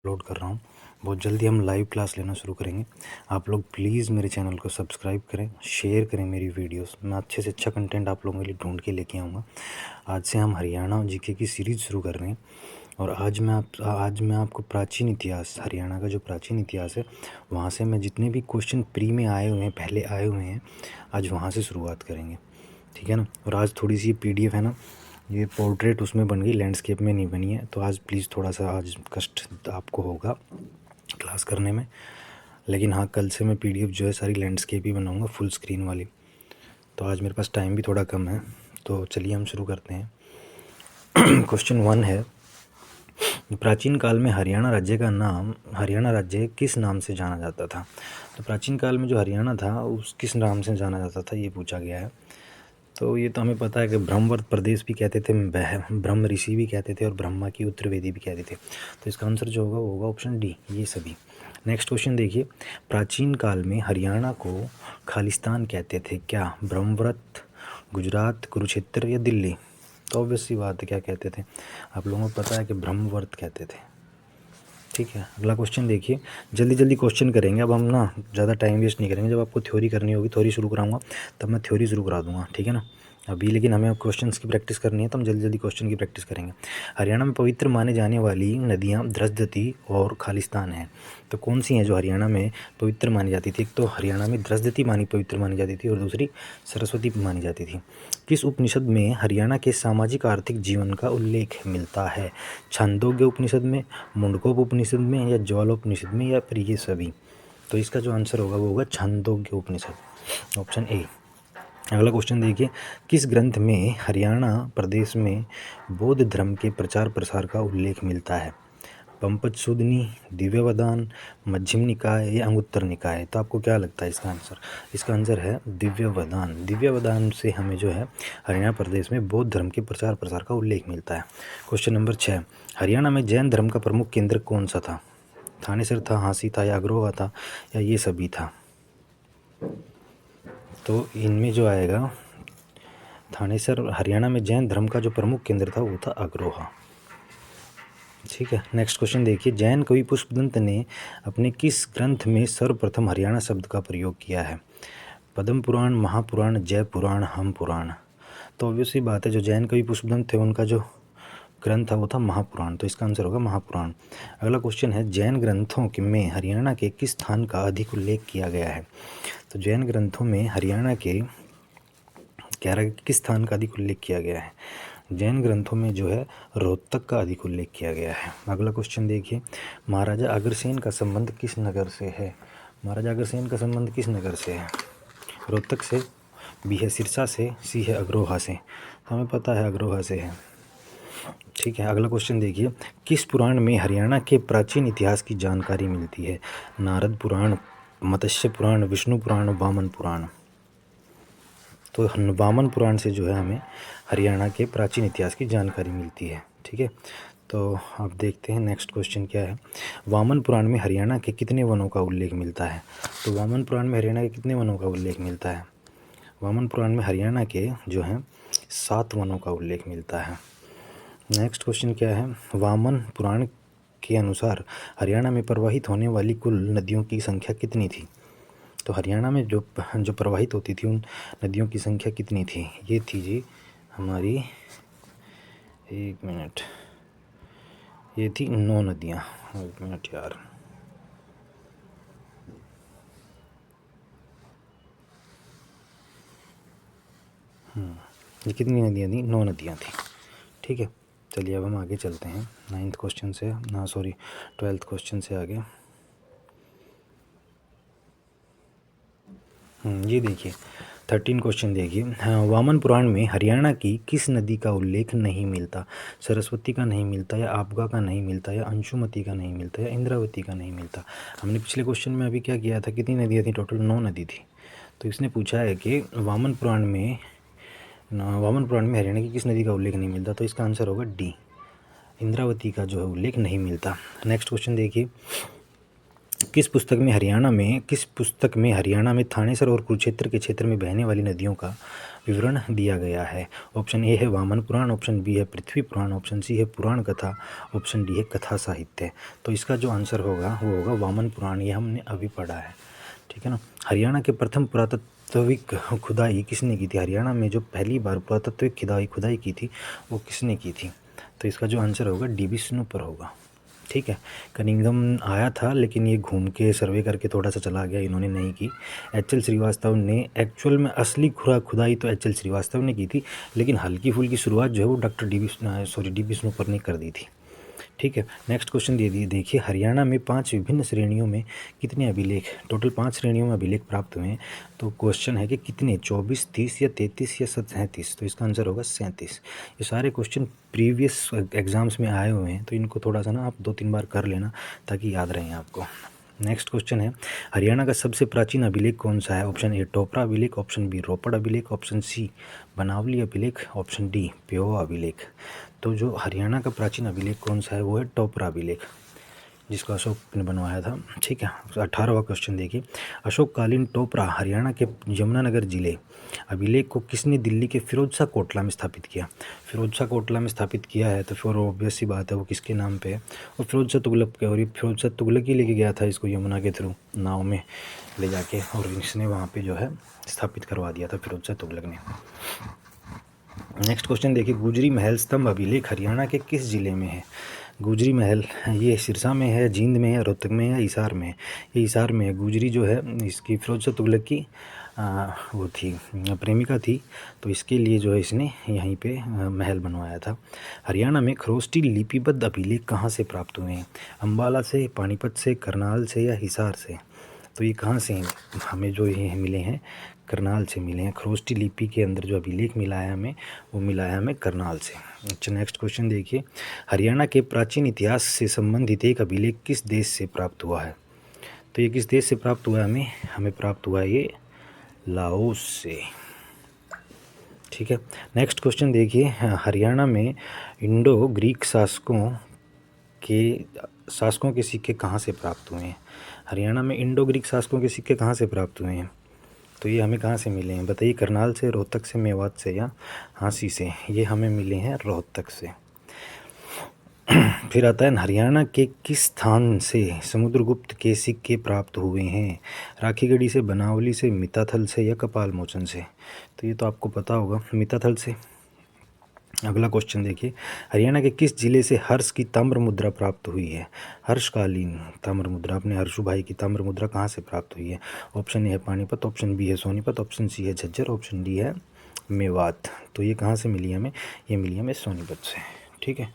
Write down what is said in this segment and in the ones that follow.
Upload कर रहा हूँ। बहुत जल्दी हम लाइव क्लास लेना शुरू करेंगे। आप लोग प्लीज़ मेरे चैनल को सब्सक्राइब करें, शेयर करें मेरी वीडियोस। मैं अच्छे से अच्छा कंटेंट आप लोगों के लिए ढूंढ के लेके आऊँगा। आज से हम हरियाणा जीके की सीरीज़ शुरू कर रहे हैं और आज मैं आपको प्राचीन इतिहास, हरियाणा का जो प्राचीन इतिहास है वहाँ से मैं जितने भी क्वेश्चन प्री में आए हुए हैं, पहले आए हुए हैं, आज वहाँ से शुरुआत करेंगे, ठीक है ना। और आज थोड़ी सी PDF है ना, ये पोर्ट्रेट उसमें बन गई, लैंडस्केप में नहीं बनी है, तो आज प्लीज़ थोड़ा सा आज कष्ट आपको होगा क्लास करने में। लेकिन हाँ, कल से मैं PDF जो है सारी लैंडस्केप ही बनाऊंगा, फुल स्क्रीन वाली। तो आज मेरे पास टाइम भी थोड़ा कम है, तो चलिए हम शुरू करते हैं। क्वेश्चन 1 है, प्राचीन काल में हरियाणा राज्य किस नाम से जाना जाता था। तो प्राचीन काल में जो हरियाणा था उस किस नाम से जाना जाता था, ये पूछा गया है। तो ये तो हमें पता है कि ब्रह्मवर्त प्रदेश भी कहते थे, ब्रह्म ऋषि भी कहते थे और ब्रह्मा की उत्तरवेदी भी कहते थे। तो इसका आंसर जो होगा वो होगा ऑप्शन डी, ये सभी। नेक्स्ट क्वेश्चन देखिए, प्राचीन काल में हरियाणा को खालिस्तान कहते थे क्या, ब्रह्मवर्त, गुजरात, कुरुक्षेत्र या दिल्ली। तो ऑब्वियस सी बात है, क्या कहते थे, आप लोगों को पता है कि ब्रह्मवर्त कहते थे, ठीक है। अगला क्वेश्चन देखिए, जल्दी जल्दी क्वेश्चन करेंगे। अब हम ना ज़्यादा टाइम वेस्ट नहीं करेंगे। जब आपको थ्योरी करनी होगी, थ्योरी शुरू कराऊंगा तब मैं थ्योरी शुरू करा दूंगा, ठीक है ना। अभी लेकिन हमें अब क्वेश्चंस की प्रैक्टिस करनी है, तो हम जल्दी जल्दी क्वेश्चन की प्रैक्टिस करेंगे। हरियाणा में पवित्र माने जाने वाली नदियाँ द्रजदती और खालिस्तान हैं। तो कौन सी हैं जो हरियाणा में पवित्र मानी जाती थी। एक तो हरियाणा में द्रजदती पवित्र मानी जाती थी और दूसरी सरस्वती मानी जाती थी। किस उपनिषद में हरियाणा के सामाजिक आर्थिक जीवन का उल्लेख मिलता है। छांदोग्य उपनिषद में, मुंडकोप उपनिषद में या ज्वालोपनिषद में या फिर ये सभी। तो इसका जो आंसर होगा वो होगा छांदोग्य उपनिषद, ऑप्शन ए। अगला क्वेश्चन देखिए, किस ग्रंथ में हरियाणा प्रदेश में बौद्ध धर्म के प्रचार प्रसार का उल्लेख मिलता है। पंपचूदनी, दिव्यवदान, मध्यम निकाय या अंगुत्तर निकाय। तो आपको क्या लगता है इसका आंसर। इसका आंसर है दिव्यवदान। दिव्यवदान से हमें जो है हरियाणा प्रदेश में बौद्ध धर्म के प्रचार प्रसार का उल्लेख मिलता है। क्वेश्चन नंबर 6, हरियाणा में जैन धर्म का प्रमुख केंद्र कौन सा था। थानेसर था, हांसी था या अग्रोहा था या ये सभी था। तो इनमें जो आएगा थानेसर, हरियाणा में जैन धर्म का जो प्रमुख केंद्र था वो था अग्रोहा, ठीक है। नेक्स्ट क्वेश्चन देखिए, जैन कवि पुष्पदंत ने अपने किस ग्रंथ में सर्वप्रथम हरियाणा शब्द का प्रयोग किया है। पद्म पुराण, महापुराण, जय पुराण, हम पुराण। तो ऑब्वियसली बात है, जो जैन कवि पुष्पदंत थे उनका जो ग्रंथ था वो था महापुराण, तो इसका आंसर होगा महापुराण। अगला क्वेश्चन है, जैन ग्रंथों में हरियाणा के किस स्थान का अधिक उल्लेख किया गया है। तो जैन ग्रंथों में हरियाणा के किस स्थान का अधिक उल्लेख किया गया है। जैन ग्रंथों में जो है रोहतक का अधिक उल्लेख किया गया है। अगला क्वेश्चन देखिए, महाराजा अग्रसेन का संबंध किस नगर से है। महाराजा अग्रसेन का संबंध किस नगर से है। रोहतक से, बी है सिरसा से, सी है अग्रोहा से। तो हमें पता है अग्रोहा से है, ठीक है। अगला क्वेश्चन देखिए, किस पुराण में हरियाणा के प्राचीन इतिहास की जानकारी मिलती है। नारद पुराण, मत्स्य पुराण, विष्णु पुराण, वामन पुराण। तो वामन पुराण से जो है हमें हरियाणा के प्राचीन इतिहास की जानकारी मिलती है, ठीक है। तो अब देखते हैं नेक्स्ट क्वेश्चन क्या है। वामन पुराण में हरियाणा के कितने वनों का उल्लेख मिलता है। तो वामन पुराण में हरियाणा के कितने वनों का उल्लेख मिलता है। वामन पुराण में हरियाणा के जो हैं 7 वनों का उल्लेख मिलता है। नेक्स्ट क्वेश्चन क्या है, वामन पुराण के अनुसार हरियाणा में प्रवाहित होने वाली कुल नदियों की संख्या कितनी थी। तो हरियाणा में जो प्रवाहित होती थी उन नदियों की संख्या कितनी थी। ये थी जी हमारी, एक मिनट, ये थी 9 नदियाँ। एक मिनट यार, ये कितनी नदियाँ थी, 9 नदियाँ थी, ठीक है। चलिए अब हम आगे चलते हैं 9th क्वेश्चन से, ना सॉरी 12th क्वेश्चन से आगे। ये देखिए 13 क्वेश्चन देखिए, हाँ, वामन पुराण में हरियाणा की किस नदी का उल्लेख नहीं मिलता। सरस्वती का नहीं मिलता या आपगा का नहीं मिलता या अंशुमती का नहीं मिलता या इंद्रावती का नहीं मिलता। हमने पिछले क्वेश्चन में अभी क्या किया था, कितनी नदियाँ थी, टोटल 9 नदी थी। तो इसने पूछा है कि वामन पुराण में हरियाणा की किस नदी का उल्लेख नहीं मिलता। तो इसका आंसर होगा डी, इंद्रावती का जो है उल्लेख नहीं मिलता। नेक्स्ट क्वेश्चन देखिए, किस पुस्तक में हरियाणा में थानेसर और कुरुक्षेत्र के क्षेत्र में बहने वाली नदियों का विवरण दिया गया है? ऑप्शन ए है वामन पुराण, ऑप्शन बी है पृथ्वी पुराण, ऑप्शन सी है पुराण कथा, ऑप्शन डी है कथा साहित्य। तो इसका जो आंसर होगा वो होगा वामन पुराण। ये हमने अभी पढ़ा है, ठीक है ना। हरियाणा के प्रथम पुरातात्विक खुदाई किसने की थी? हरियाणा में जो पहली बार पुरातात्विक खुदाई की थी वो किसने की थी? तो इसका जो आंसर होगा डी.बी. स्नूपर होगा, ठीक है। कनिंघम आया था लेकिन ये घूम के सर्वे करके थोड़ा सा चला गया, इन्होंने नहीं की। एच.एल. श्रीवास्तव ने एक्चुअल में असली खुदाई तो एच.एल. श्रीवास्तव ने की थी, लेकिन हल्की फुल्की शुरुआत जो है वो डॉक्टर डी.बी. स्नूपर ने कर दी थी, ठीक है। नेक्स्ट क्वेश्चन देखिए, हरियाणा में 5 विभिन्न श्रेणियों में कितने अभिलेख, टोटल 5 श्रेणियों में अभिलेख प्राप्त हुए हैं? तो क्वेश्चन है कि कितने, 24, 30 या 33 या 37? तो इसका आंसर होगा 37। ये सारे क्वेश्चन प्रीवियस एग्जाम्स में आए हुए हैं, तो इनको थोड़ा सा ना आप 2-3 बार कर लेना ताकि याद रहें आपको। नेक्स्ट क्वेश्चन है, हरियाणा का सबसे प्राचीन अभिलेख कौन सा है? ऑप्शन ए टोपरा अभिलेख, ऑप्शन बी रोपड़ अभिलेख, ऑप्शन सी बनावली अभिलेख, ऑप्शन डी पेहोवा अभिलेख। तो जो हरियाणा का प्राचीन अभिलेख कौन सा है वो है टोपरा अभिलेख, जिसको अशोक ने बनवाया था, ठीक है। 18वां क्वेश्चन देखिए, अशोककालीन टोपरा हरियाणा के यमुनानगर जिले अभिलेख को किसने दिल्ली के फिरोज शाह कोटला में स्थापित किया? फिरोज शाह कोटला में स्थापित किया है तो फिर ऑब्वियस सी बात है वो किसके नाम पे है, और फिरोज शाह तुगलक के। और ये फिरोज शाह तुगलक ही लेके गया था इसको यमुना के थ्रू नाव में ले जाके, और इसने वहाँ पे जो है स्थापित करवा दिया था फिरोज शाह तुगलक ने। नेक्स्ट क्वेश्चन देखिए, गुजरी महल स्तंभ अभिलेख हरियाणा के किस जिले में है? गुजरी महल ये सिरसा में है, जींद में है, रोहतक में है, हिसार में है? ये हिसार में है। गुजरी जो है इसकी फिरोज शाह तुगलक की वो थी, प्रेमिका थी, तो इसके लिए जो है इसने यहीं पे महल बनवाया था। हरियाणा में खरोष्टी लिपिबद्ध अभिलेख कहाँ से प्राप्त हुए हैं? अम्बाला से, पानीपत से, करनाल से या हिसार से? तो ये कहाँ से हमें जो ये मिले हैं, करनाल से मिले हैं। खरोष्टी लिपि के अंदर जो अभिलेख मिला है हमें, वो मिला है हमें करनाल से। अच्छा, नेक्स्ट क्वेश्चन देखिए, हरियाणा के प्राचीन इतिहास से संबंधित एक अभिलेख किस देश से प्राप्त हुआ है? तो ये किस देश से प्राप्त हुआ है? हमें प्राप्त हुआ है ये लाओस से, ठीक है। नेक्स्ट क्वेश्चन देखिए, हरियाणा में इंडो ग्रीक शासकों के सिक्के कहाँ से प्राप्त हुए हैं? हरियाणा में इंडो ग्रीक शासकों के सिक्के कहाँ से प्राप्त हुए हैं? तो ये हमें कहाँ से मिले हैं बताइए? करनाल से, रोहतक से, मेवात से या हाँसी से? ये हमें मिले हैं रोहतक से। फिर आता है, हरियाणा के किस स्थान से समुद्रगुप्त के सिक्के प्राप्त हुए हैं? राखीगढ़ी से, बनावली से, मिताथल से या कपाल मोचन से? तो ये तो आपको पता होगा, मिताथल से। अगला क्वेश्चन देखिए, हरियाणा के किस जिले से हर्ष की ताम्र मुद्रा प्राप्त हुई है? हर्षकालीन ताम्र मुद्रा, अपने हर्षु भाई की ताम्र मुद्रा कहाँ से प्राप्त हुई है? ऑप्शन ए है पानीपत, ऑप्शन बी है सोनीपत, ऑप्शन सी है झज्जर, ऑप्शन डी है मेवात। तो ये कहाँ से मिली हमें? ये मिली हमें सोनीपत से, ठीक है।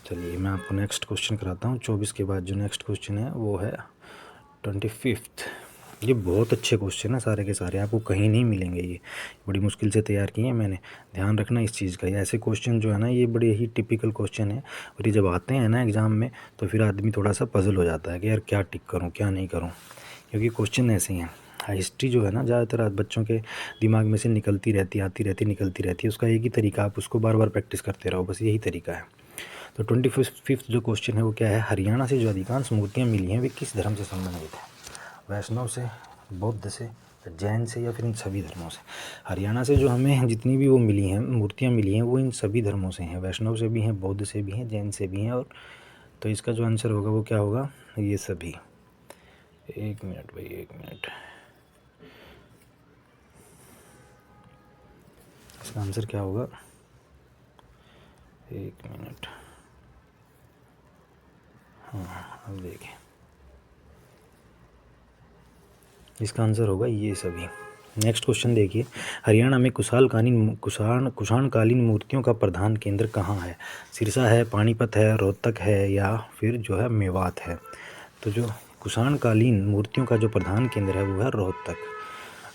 चलिए मैं आपको नेक्स्ट क्वेश्चन कराता हूँ। 24 के बाद जो नेक्स्ट क्वेश्चन है वो है 25। ये बहुत अच्छे क्वेश्चन है सारे के सारे, आपको कहीं नहीं मिलेंगे, ये बड़ी मुश्किल से तैयार किए हैं मैंने, ध्यान रखना इस चीज़ का। ये ऐसे क्वेश्चन जो है ना, ये बड़े ही टिपिकल क्वेश्चन है, और ये जब आते हैं ना एग्ज़ाम में तो फिर आदमी थोड़ा सा पजल हो जाता है कि यार क्या टिक करूँ क्या नहीं करूँ, क्योंकि क्वेश्चन ऐसे हैं। हिस्ट्री जो है ना, ज़्यादातर बच्चों के दिमाग में से निकलती रहती, आती रहती, निकलती रहती है। उसका एक ही तरीका, आप उसको बार बार प्रैक्टिस करते रहो, बस यही तरीका है। तो 25 जो क्वेश्चन है वो क्या है? हरियाणा से जो अधिकांश मूर्तियाँ मिली हैं वे किस धर्म से संबंधित हैं? वैष्णव से, बौद्ध से, जैन से या फिर इन सभी धर्मों से? हरियाणा से जो हमें जितनी भी वो मिली हैं, मूर्तियाँ मिली हैं, वो इन सभी धर्मों से हैं। वैष्णव से भी हैं, बौद्ध से भी हैं, जैन से भी हैं, और तो इसका जो आंसर होगा वो क्या होगा? ये सभी। एक मिनट भाई, एक मिनट, इसका आंसर क्या होगा? एक मिनट, हाँ अब देखिए, इसका आंसर होगा ये सभी। नेक्स्ट क्वेश्चन देखिए, हरियाणा में कुषाणकालीन मूर्तियों का प्रधान केंद्र कहाँ है? सिरसा है, पानीपत है, रोहतक है या फिर जो है मेवात है? तो जो कुषाणकालीन मूर्तियों का जो प्रधान केंद्र है वो है रोहतक।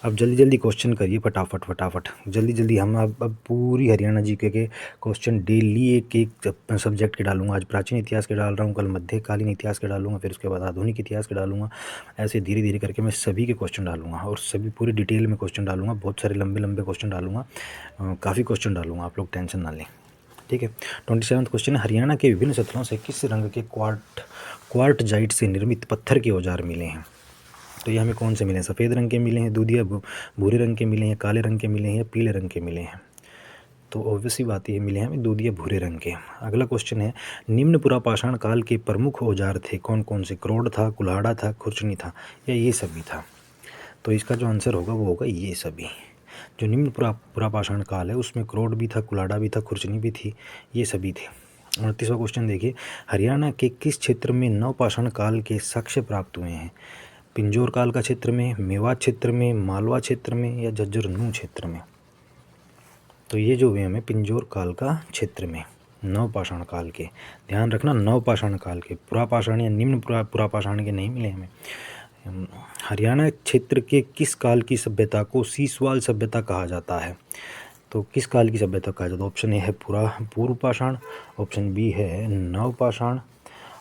अब जल्दी जल्दी क्वेश्चन करिए, फटाफट फटाफट, जल्दी जल्दी। हम अब पूरी हरियाणा जीके के क्वेश्चन डेली एक एक सब्जेक्ट के डालूंगा। आज प्राचीन इतिहास के डाल रहा हूँ, कल मध्यकालीन इतिहास के डालूंगा, फिर उसके बाद आधुनिक इतिहास के डालूंगा। ऐसे धीरे धीरे करके मैं सभी के क्वेश्चन डालूंगा, और सभी पूरी डिटेल में क्वेश्चन डालूंगा। बहुत सारे लंबे लंबे क्वेश्चन डालूंगा, काफ़ी क्वेश्चन डालूंगा, आप लोग टेंशन ना लें। ठीक है। 27वां क्वेश्चन है, हरियाणा के विभिन्न स्थलों से किस रंग के क्वार्टजाइट से निर्मित पत्थर के औजार मिले हैं? तो ये हमें कौन से मिले हैं? सफ़ेद रंग के मिले हैं, दूधिया भूरे रंग के मिले हैं, काले रंग के मिले हैं या पीले रंग के मिले हैं? तो ऑब्वियसली बात ये मिले हैं हमें दूधिया भूरे रंग के। अगला क्वेश्चन है, निम्न पुरापाषाण काल के प्रमुख औजार थे कौन कौन से? क्रोड था, कुल्हाड़ा था, खुरचनी था या ये सभी था? तो इसका जो आंसर होगा वो होगा ये सभी। जो निम्न पुरापाषाण काल है उसमें क्रोड भी था, कुल्हाड़ा भी था, खुरचनी भी थी, ये सभी थे। 29वां क्वेश्चन देखिए, हरियाणा के किस क्षेत्र में नवपाषाण काल के साक्ष्य प्राप्त हुए हैं? पिंजौर काल का क्षेत्र में, मेवात क्षेत्र में, मालवा क्षेत्र में या झज्जर क्षेत्र में? तो ये जो हुए हमें पिंजौर काल का क्षेत्र में, नवपाषाण काल के। ध्यान रखना, नवपाषाण काल के, पुरापाषाण या निम्न पुरापाषाण के नहीं मिले हमें। हरियाणा क्षेत्र के किस काल की सभ्यता को सीसवाल सभ्यता कहा जाता है? तो किस काल की सभ्यता कहा जाता है? ऑप्शन ए है पूर्व पाषाण, ऑप्शन बी है नवपाषाण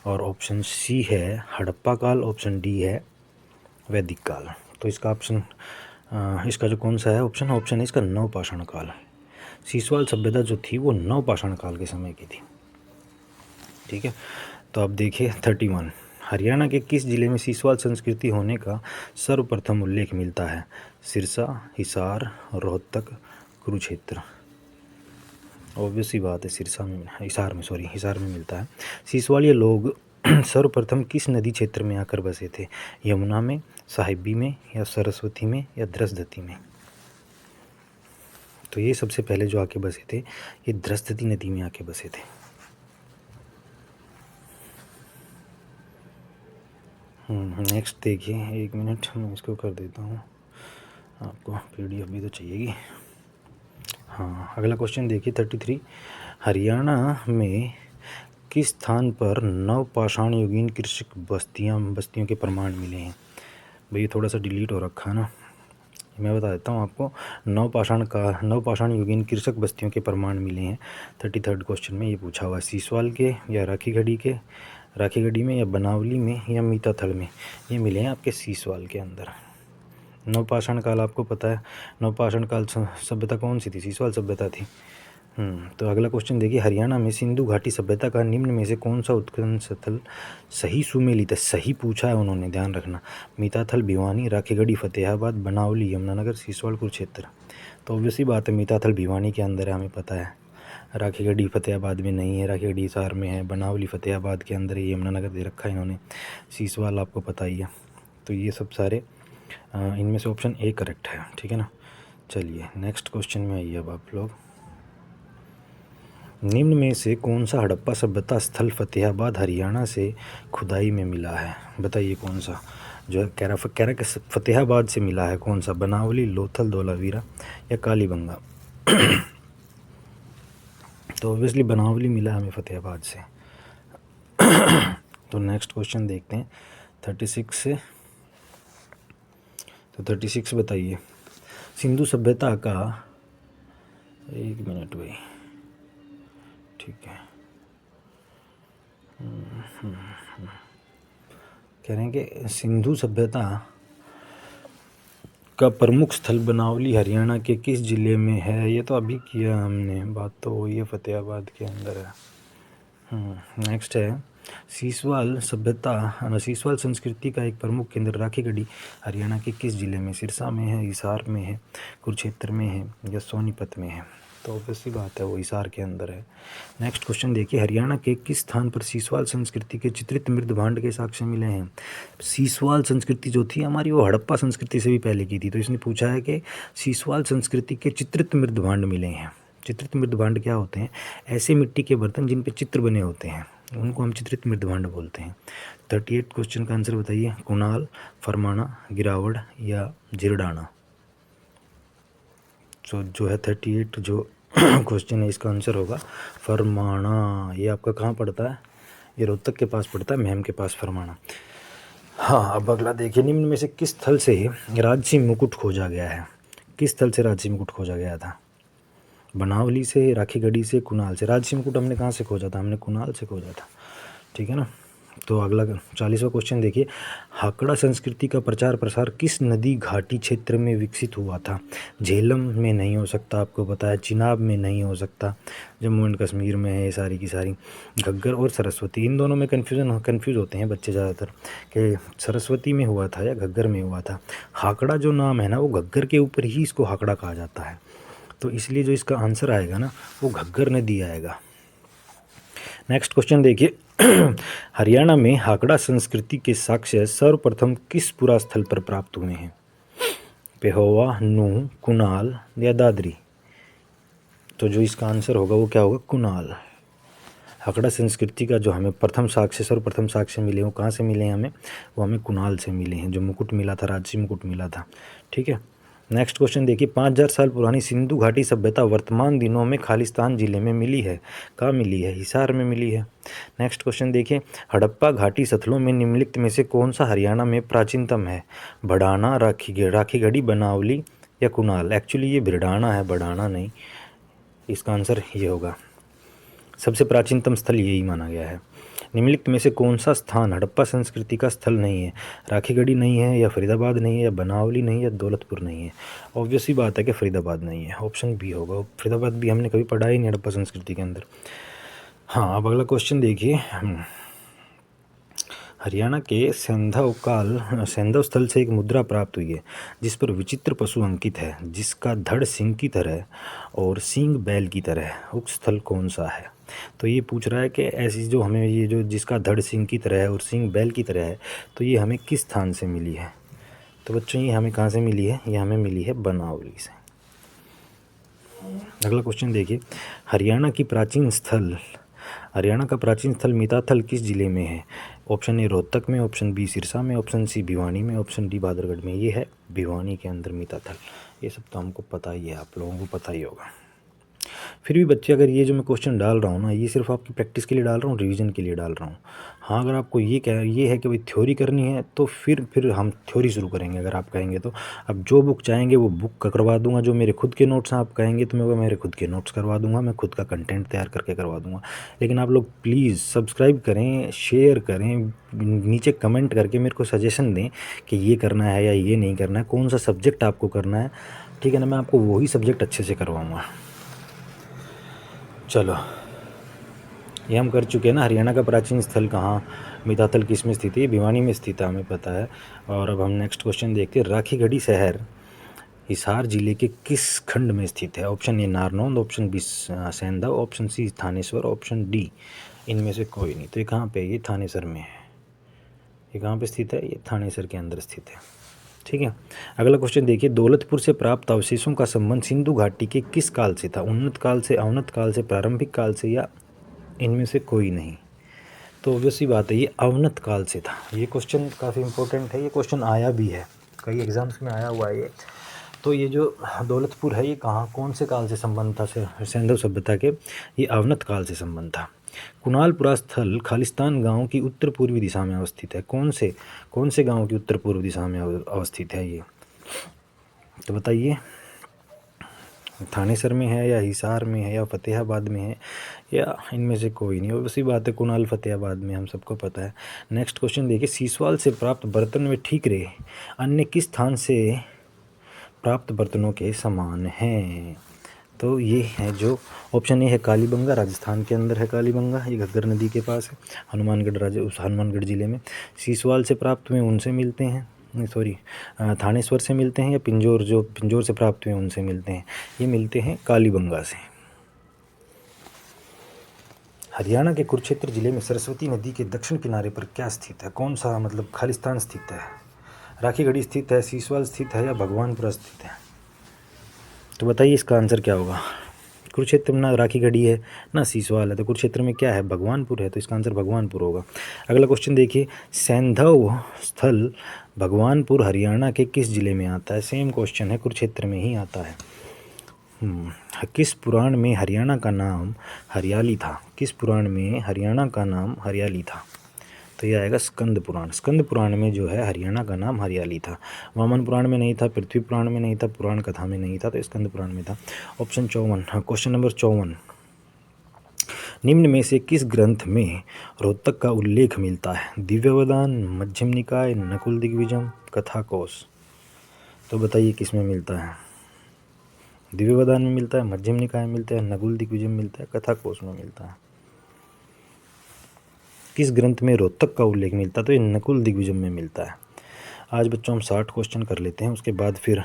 और ऑप्शन सी है हड़प्पा काल, ऑप्शन डी है वैदिक काल। तो इसका ऑप्शन इसका जो कौन सा है ऑप्शन है इसका नवपाषाण काल। सीसवाल सभ्यता जो थी वो नवपाषाण काल के समय की थी। ठीक है, तो अब देखिए 31, हरियाणा के किस जिले में सीसवाल संस्कृति होने का सर्वप्रथम उल्लेख मिलता है? सिरसा, हिसार, रोहतक, कुरुक्षेत्र। ऑब्वियसली बात है हिसार में मिलता है। सीसवालिया लोग सर्वप्रथम किस नदी क्षेत्र में आकर बसे थे? यमुना में, साहिबी में या सरस्वती में या द्रसदती में? तो ये सबसे पहले जो आके बसे थे ये द्रसदती नदी में आके बसे थे। नेक्स्ट देखिए, 1 मिनट मैं इसको कर देता हूँ, आपको PDF भी तो चाहिएगी। हाँ, अगला क्वेश्चन देखिए 33, हरियाणा में किस स्थान पर नवपाषाण युगीन कृषक बस्तियों के प्रमाण मिले हैं? भाई थोड़ा सा डिलीट हो रखा है ना, मैं बता देता हूँ आपको। नवपाषाण युगीन कृषक बस्तियों के प्रमाण मिले हैं 33rd क्वेश्चन में ये पूछा हुआ है। सीसवाल के या राखीगढ़ी में या बनावली में या मीताथल में? ये मिले हैं आपके सीसवाल के अंदर। नवपाषाण काल आपको पता है, नवपाषाण काल सभ्यता कौन सी थी? सीसवाल सभ्यता थी। तो अगला क्वेश्चन देखिए, हरियाणा में सिंधु घाटी सभ्यता का निम्न में से कौन सा उत्खनन स्थल सही सुमेलित है? सही पूछा है उन्होंने, ध्यान रखना। मीताथल, भिवानी, राखीगढ़ी, फतेहाबाद, बनावली, यमुनानगर, सीसवाल, कुरुक्षेत्र। तो ऑब्वियसली बात है मीताथल भिवानी के अंदर है, हमें पता है। राखीगढ़ी फतेहाबाद में नहीं है, राखीगढ़ी हिसार में है, बनावली फतेहाबाद के अंदर है, यमुनानगर दे रखा है इन्होंने, सीसवाल आपको पता ही है। तो ये सब सारे इनमें से ऑप्शन ए करेक्ट है। ठीक है ना। चलिए नेक्स्ट क्वेश्चन में आइए अब आप लोग। निम्न में से कौन सा हड़प्पा सभ्यता स्थल फतेहाबाद हरियाणा से खुदाई में मिला है? बताइए कौन सा जो कह रहा कि फतेहाबाद से मिला है, कौन सा? बनावली, लोथल, धौलावीरा या कालीबंगा? तो ऑब्वियसली बनावली मिला हमें फतेहाबाद से। तो नेक्स्ट क्वेश्चन देखते हैं 36 से। तो 36 बताइए, सिंधु सभ्यता का, 1 मिनट भाई, ठीक है, कह रहे हैं कि सिंधु सभ्यता का प्रमुख स्थल बनावली हरियाणा के किस जिले में है? ये तो अभी किया हमने, बात तो वही है, फतेहाबाद के अंदर है। नेक्स्ट है, सीसवाल संस्कृति का एक प्रमुख केंद्र राखीगढ़ी हरियाणा के किस जिले में? सिरसा में है, हिसार में है, कुरुक्षेत्र में है या सोनीपत में है? तो ऑब्वियसली बात है वो हिसार के अंदर है। नेक्स्ट क्वेश्चन देखिए, हरियाणा के किस स्थान पर सीसवाल संस्कृति के चित्रित मृद भांड के साक्ष्य मिले हैं? सीसवाल संस्कृति जो थी हमारी वो हड़प्पा संस्कृति से भी पहले की थी। तो इसने पूछा है कि सीसवाल संस्कृति के चित्रित मृद भांड मिले हैं। चित्रित मृद भांड क्या होते हैं? ऐसे मिट्टी के बर्तन जिन पे चित्र बने होते हैं, उनको हम चित्रित मृद भांड बोलते हैं। 38 क्वेश्चन का आंसर बताइए, कुणाल, फरमाना, गिरावड़ या जिरडाना? तो जो है 38 जो क्वेश्चन है इसका आंसर होगा फरमाना। ये आपका कहाँ पड़ता है? ये रोहतक के पास पड़ता है, महम के पास फरमाना। हाँ, अब अगला देखिए, निम्न में से किस स्थल से राजसी मुकुट खोजा गया है? किस स्थल से राजसी मुकुट खोजा गया था? बनावली से, राखीगढ़ी से, कुणाल से? राजसी मुकुट हमने कहाँ से खोजा था? हमने कुणाल से खोजा था। ठीक है ना। तो अगला 40वां क्वेश्चन देखिए, हाकड़ा संस्कृति का प्रचार प्रसार किस नदी घाटी क्षेत्र में विकसित हुआ था? झेलम में नहीं हो सकता, आपको पता है, चिनाब में नहीं हो सकता, जम्मू एंड कश्मीर में है ये सारी की सारी, घग्गर और सरस्वती। इन दोनों में कन्फ्यूज़ होते हैं बच्चे ज़्यादातर कि सरस्वती में हुआ था या घग्गर में हुआ था। हाकड़ा जो नाम है ना वो घग्गर के ऊपर ही इसको हाकड़ा कहा जाता है, तो इसलिए जो इसका आंसर आएगा ना वो घग्गर नदी आएगा। नेक्स्ट क्वेश्चन देखिए, हरियाणा में हाकड़ा संस्कृति के साक्ष्य सर्वप्रथम किस पुरा स्थल पर प्राप्त हुए हैं? पेहोवा, नूह, कुनाल या दादरी? तो जो इसका आंसर होगा वो क्या होगा? कुनाल। हाकड़ा संस्कृति का जो हमें सर्वप्रथम साक्ष्य मिले वो कहाँ से मिले हैं हमें? वो हमें कुनाल से मिले हैं, जो मुकुट मिला था, राजसी मुकुट मिला था। ठीक है। नेक्स्ट क्वेश्चन देखिए, 5000 साल पुरानी सिंधु घाटी सभ्यता वर्तमान दिनों में खालिस्तान जिले में मिली है। कहाँ मिली है? हिसार में मिली है। नेक्स्ट क्वेश्चन देखिए, हड़प्पा घाटी स्थलों में निम्नलिखित में से कौन सा हरियाणा में प्राचीनतम है? बढ़ाना, राखीगढ़ी, बनावली या कुनाल? एक्चुअली ये भिड़ाना है, बढ़ाना नहीं। इसका आंसर ये होगा, सबसे प्राचीनतम स्थल यही माना गया है। निम्नलिखित में से कौन सा स्थान हड़प्पा संस्कृति का स्थल नहीं है? राखीगढ़ी नहीं है, या फरीदाबाद नहीं है, या बनावली नहीं है, या दौलतपुर नहीं है? ऑब्वियस ही बात है कि फरीदाबाद नहीं है, ऑप्शन बी होगा। फरीदाबाद भी हमने कभी पढ़ा ही नहीं हड़प्पा संस्कृति के अंदर। हाँ, अब अगला क्वेश्चन देखिए, हरियाणा के सैंधव स्थल से एक मुद्रा प्राप्त हुई है जिस पर विचित्र पशु अंकित है, जिसका धड़ सिंह की तरह और सींग बैल की तरह है। उक्त स्थल कौन सा है? तो ये पूछ रहा है कि ऐसी जो हमें ये जो जिसका धड़ सिंह की तरह है और सींग बैल की तरह है, तो ये हमें किस स्थान से मिली है? तो बच्चों ये हमें कहाँ से मिली है? ये हमें मिली है बनावली से। अगला क्वेश्चन देखिए, हरियाणा का प्राचीन स्थल मिताथल किस जिले में है? ऑप्शन ए रोहतक में, ऑप्शन बी सिरसा में, ऑप्शन सी भिवानी में, ऑप्शन डी बादरगढ़ में। ये है भिवानी के अंदर मिताथल। ये सब तो हमको पता ही है, आप लोगों को पता ही होगा। फिर भी बच्चे, अगर ये जो मैं क्वेश्चन डाल रहा हूँ ना, ये सिर्फ आपकी प्रैक्टिस के लिए डाल रहा हूँ, रिवीजन के लिए डाल रहा हूँ। हाँ, अगर आपको ये है कि भाई थ्योरी करनी है तो फिर हम थ्योरी शुरू करेंगे, अगर आप कहेंगे तो। अब जो बुक चाहेंगे वो बुक का करवा दूंगा, जो मेरे खुद के नोट्स हैं आप कहेंगे तो मैं वो मेरे खुद के नोट्स करवा दूंगा, मैं खुद का कंटेंट तैयार करके करवा दूंगा। लेकिन आप लोग प्लीज़ सब्सक्राइब करें, शेयर करें, नीचे कमेंट करके मेरे को सजेशन दें कि ये करना है या ये नहीं करना है, कौन सा सब्जेक्ट आपको करना है। ठीक है ना, मैं आपको वही सब्जेक्ट अच्छे से करवाऊँगा। चलो, ये हम कर चुके हैं ना। हरियाणा का प्राचीन स्थल कहाँ, मिताथल किस में स्थित है? भिवानी में स्थित है, हमें पता है। और अब हम नेक्स्ट क्वेश्चन देखते हैं, राखीगढ़ी शहर हिसार जिले के किस खंड में स्थित है? Option A Narnaund, option B Saindhav, option C Thaneshwar, option D इनमें से कोई नहीं। तो ये कहाँ पे है? ये थानेसर में है। ये कहाँ पे स्थित है? ये थानेसर के अंदर स्थित है। ठीक है। अगला क्वेश्चन देखिए, दौलतपुर से प्राप्त अवशेषों का संबंध सिंधु घाटी के किस काल से था? उन्नत काल से, अवनत काल से, प्रारंभिक काल से, या इनमें से कोई नहीं? तो ऑब्वियस सी बात है, ये अवनत काल से था। ये क्वेश्चन काफ़ी इंपॉर्टेंट है, ये क्वेश्चन आया भी है, कई एग्जाम्स में आया हुआ है ये। तो ये जो दौलतपुर है ये कहाँ, कौन से काल से संबंध था? सैंधव सभ्यता के। ये अवनत काल से संबंध था। कुनालपुरा स्थल खालिस्तान गांव की उत्तर पूर्वी दिशा में अवस्थित है। कौन से गांव की उत्तर पूर्व दिशा में अवस्थित है ये? तो बताइए, थानेसर में है, या हिसार में है, या फतेहाबाद में है, या इनमें से कोई नहीं? और उसी बात है, कुनाल फतेहाबाद में, हम सबको पता है। नेक्स्ट क्वेश्चन देखिए, सीसवाल से प्राप्त बर्तन व ठीकरे अन्य किस स्थान से प्राप्त बर्तनों के समान हैं? तो ये है जो ऑप्शन ए है कालीबंगा, राजस्थान के अंदर है कालीबंगा, ये घग्गर नदी के पास है, हनुमानगढ़ ज़िले में। सीसवाल से प्राप्त हुए उनसे मिलते हैं, थानेश्वर से मिलते हैं, या पिंजौर से प्राप्त हुए उनसे मिलते हैं? ये मिलते हैं कालीबंगा से। हरियाणा के कुरुक्षेत्र जिले में सरस्वती नदी के दक्षिण किनारे पर क्या स्थित है? कौन सा मतलब खालिस्तान स्थित है? राखीगढ़ी स्थित है, सीसवाल स्थित है, या भगवानपुरा स्थित है? तो बताइए इसका आंसर क्या होगा? कुरुक्षेत्र में ना राखीगढ़ी है ना सीसवाल है, तो कुरुक्षेत्र में क्या है? भगवानपुर है, तो इसका आंसर भगवानपुर होगा। अगला क्वेश्चन देखिए, सैंधव स्थल भगवानपुर हरियाणा के किस जिले में आता है? सेम क्वेश्चन है, कुरुक्षेत्र में ही आता है। किस पुराण में हरियाणा का नाम हरियाली था? किस पुराण में हरियाणा का नाम हरियाली था? तो यह आएगा स्कंद पुराण। स्कंद पुराण में जो है हरियाणा का नाम हरियाली था। वामन पुराण में नहीं था, पृथ्वी पुराण में नहीं था, पुराण कथा में नहीं था, तो स्कंद पुराण में था। ऑप्शन 54, क्वेश्चन नंबर 54, निम्न में से किस ग्रंथ में रोहतक का उल्लेख मिलता है? दिव्यवदान, मध्यम निकाय, नकुल दिग्विजय, कथाकोश। तो बताइए किस में मिलता है? दिव्यवदान में मिलता है, मध्यम निकाय में मिलता है, नकुल दिग्विजय में मिलता है, कथाकोश में मिलता है। किस ग्रंथ में रोहतक का उल्लेख मिलता है? तो ये नकुल दिग्विजय में मिलता है। आज बच्चों हम 60 क्वेश्चन कर लेते हैं, उसके बाद फिर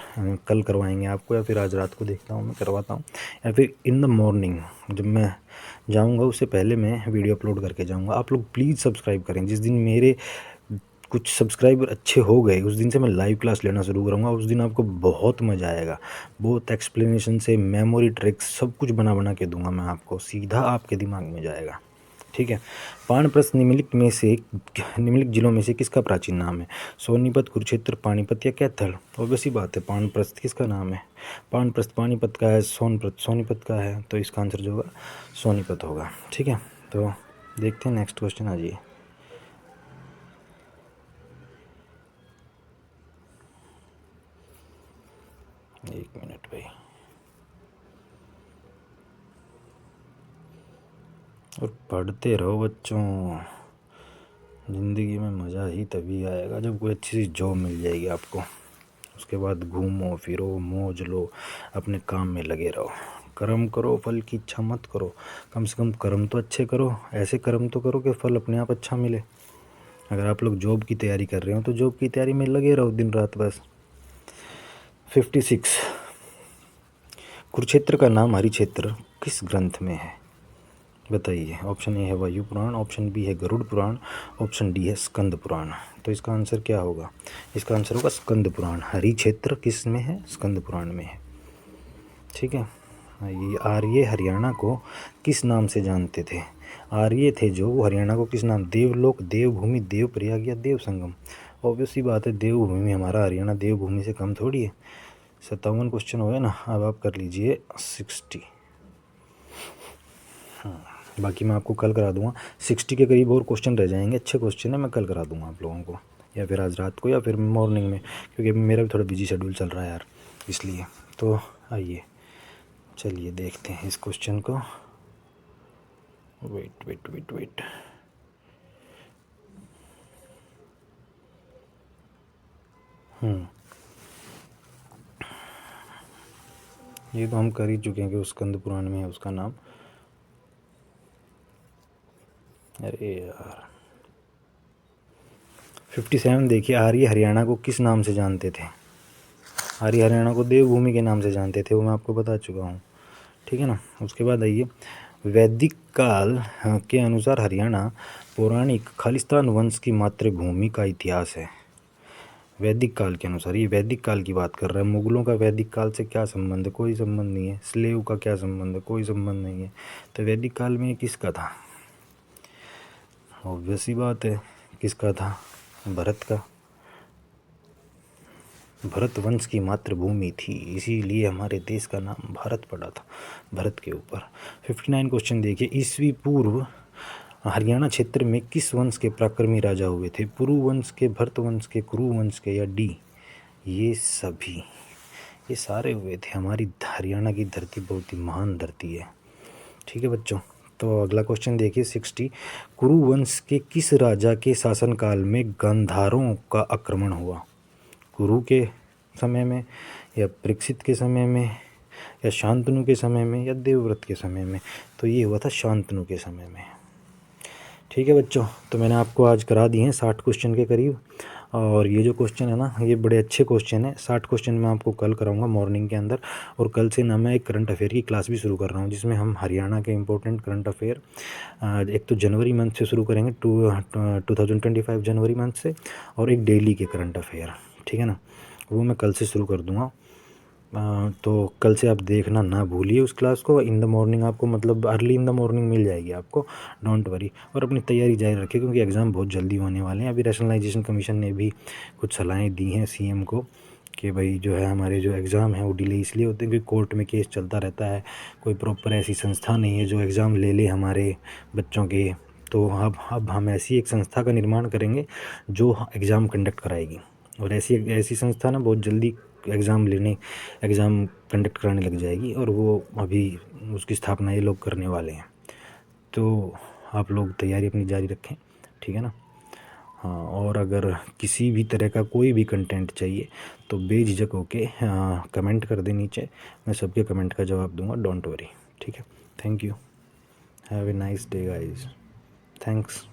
कल करवाएंगे आपको, या फिर आज रात को देखता हूँ मैं करवाता हूँ, या फिर इन द मॉर्निंग जब मैं जाऊँगा उससे पहले मैं वीडियो अपलोड करके जाऊँगा। आप लोग प्लीज़ सब्सक्राइब करें। जिस दिन मेरे कुछ सब्सक्राइबर अच्छे हो गए उस दिन से मैं लाइव क्लास लेना शुरू करूँगा। उस दिन आपको बहुत मज़ा आएगा। बहुत एक्सप्लेनेशन से मेमोरी ट्रिक्स सब कुछ बना बना के दूंगा मैं आपको, सीधा आपके दिमाग में जाएगा। ठीक है। पानप्रस्थ निम्नलिखित जिलों में से किसका प्राचीन नाम है? सोनीपत, कुरुक्षेत्र, पानीपत या कैथल? ऑब्वियस सी बात है, पानप्रस्थ किसका नाम है? पानप्रस्थ पानीपत का है, सोनीपत का है, तो इसका आंसर जो होगा सोनीपत होगा। ठीक है, तो देखते हैं नेक्स्ट क्वेश्चन। आ जाइए। एक मिनट भाई। और पढ़ते रहो बच्चों, ज़िंदगी में मज़ा ही तभी आएगा जब कोई अच्छी सी जॉब मिल जाएगी आपको। उसके बाद घूमो फिरो, मौज लो, अपने काम में लगे रहो। कर्म करो, फल की इच्छा मत करो। कम से कम कर्म तो अच्छे करो, ऐसे कर्म तो करो कि फल अपने आप अच्छा मिले। अगर आप लोग जॉब की तैयारी कर रहे हो तो जॉब की तैयारी में लगे रहो दिन रात बस। 56, कुरुक्षेत्र का नाम हरिक्षेत्र किस ग्रंथ में है? बताइए। ऑप्शन ए है वायु पुराण, ऑप्शन बी है गरुड़ पुराण, ऑप्शन डी है स्कंद पुराण। तो इसका आंसर क्या होगा? इसका आंसर होगा स्कंद पुराण। हरिक्षेत्र किस में है? स्कंद पुराण में है। ठीक है। ये आर्य हरियाणा को किस नाम से जानते थे? आर्य थे जो, वो हरियाणा को किस नाम? देवलोक, देवभूमि, देवप्रयाग या देव संगम? ऑब्वियस सी बात है, देवभूमि। हमारा हरियाणा देवभूमि से कम थोड़ी है। 57 क्वेश्चन हो गए ना, अब आप कर लीजिए 60। बाकी मैं आपको कल करा दूंगा। 60 के करीब और क्वेश्चन रह जाएंगे, अच्छे क्वेश्चन है, मैं कल करा दूंगा आप लोगों को, या फिर आज रात को या फिर मॉर्निंग में, क्योंकि मेरा भी थोड़ा बिजी शेड्यूल चल रहा है यार, इसलिए। तो आइए चलिए देखते हैं इस क्वेश्चन को। वेट। ये तो हम कर ही चुके हैं कि स्कंद पुराण में है उसका नाम। अरे यार 57 देखिए, आर्य हरियाणा को किस नाम से जानते थे? आर्य हरियाणा को देवभूमि के नाम से जानते थे, वो मैं आपको बता चुका हूँ। ठीक है ना। उसके बाद आइए, वैदिक काल के अनुसार हरियाणा पौराणिक खालिस्तान वंश की मातृभूमि का इतिहास है। वैदिक काल के अनुसार, ये वैदिक काल की बात कर रहा है। मुगलों का वैदिक काल से क्या संबंध है? कोई संबंध नहीं है। स्लेव का क्या संबंध है? कोई संबंध नहीं है। तो वैदिक काल में किसका था? ऑब्वियस सी बात है, किसका था? भरत का। भरत वंश की मातृभूमि थी, इसीलिए हमारे देश का नाम भारत पड़ा था, भरत के ऊपर। 59 क्वेश्चन देखिए, ईस्वी पूर्व हरियाणा क्षेत्र में किस वंश के पराक्रमी राजा हुए थे? पुरु वंश के, भरत वंश के, कुरु वंश के, या डी ये सभी? ये सारे हुए थे। हमारी हरियाणा की धरती बहुत ही महान धरती है। ठीक है बच्चों। तो अगला क्वेश्चन देखिए 60, कुरु वंश के किस राजा के शासनकाल में गांधारों का आक्रमण हुआ? कुरु के समय में, या परीक्षित के समय में, या शांतनु के समय में, या देवव्रत के समय में? तो ये हुआ था शांतनु के समय में। ठीक है बच्चों, तो मैंने आपको आज करा दिए हैं 60 क्वेश्चन के करीब। और ये जो क्वेश्चन है ना, ये बड़े अच्छे क्वेश्चन है। 60 क्वेश्चन मैं आपको कल कराऊंगा मॉर्निंग के अंदर। और कल से ना मैं एक करंट अफेयर की क्लास भी शुरू कर रहा हूँ, जिसमें हम हरियाणा के इंपॉर्टेंट करंट अफेयर एक तो जनवरी मंथ से शुरू करेंगे, 2025 जनवरी मंथ से, और एक डेली के करंट अफेयर। ठीक है ना, वो मैं कल से शुरू कर दूँगा। तो कल से आप देखना ना भूलिए उस क्लास को। इन द मॉर्निंग आपको, मतलब अर्ली इन द मॉर्निंग मिल जाएगी आपको, डोंट वरी। और अपनी तैयारी जारी रखिए, क्योंकि एग्ज़ाम बहुत जल्दी होने वाले हैं। अभी रैशनलाइजेशन कमीशन ने भी कुछ सलाहें दी हैं सीएम को कि भाई जो है हमारे जो एग्ज़ाम है वो डिले इसलिए होते हैं क्योंकि कोर्ट में केस चलता रहता है। कोई प्रॉपर ऐसी संस्था नहीं है जो एग्ज़ाम ले ले हमारे बच्चों के। तो अब हम ऐसी एक संस्था का निर्माण करेंगे जो एग्ज़ाम कंडक्ट कराएगी। और ऐसी संस्था ना बहुत जल्दी एग्ज़ाम कंडक्ट कराने लग जाएगी, और वो अभी उसकी स्थापना ये लोग करने वाले हैं। तो आप लोग तैयारी अपनी जारी रखें, ठीक है ना। हाँ, और अगर किसी भी तरह का कोई भी कंटेंट चाहिए तो बेझिझक होके कमेंट कर दे नीचे, मैं सबके कमेंट का जवाब दूंगा, डोंट वरी, ठीक है। Thank you, have a nice day guys, thanks.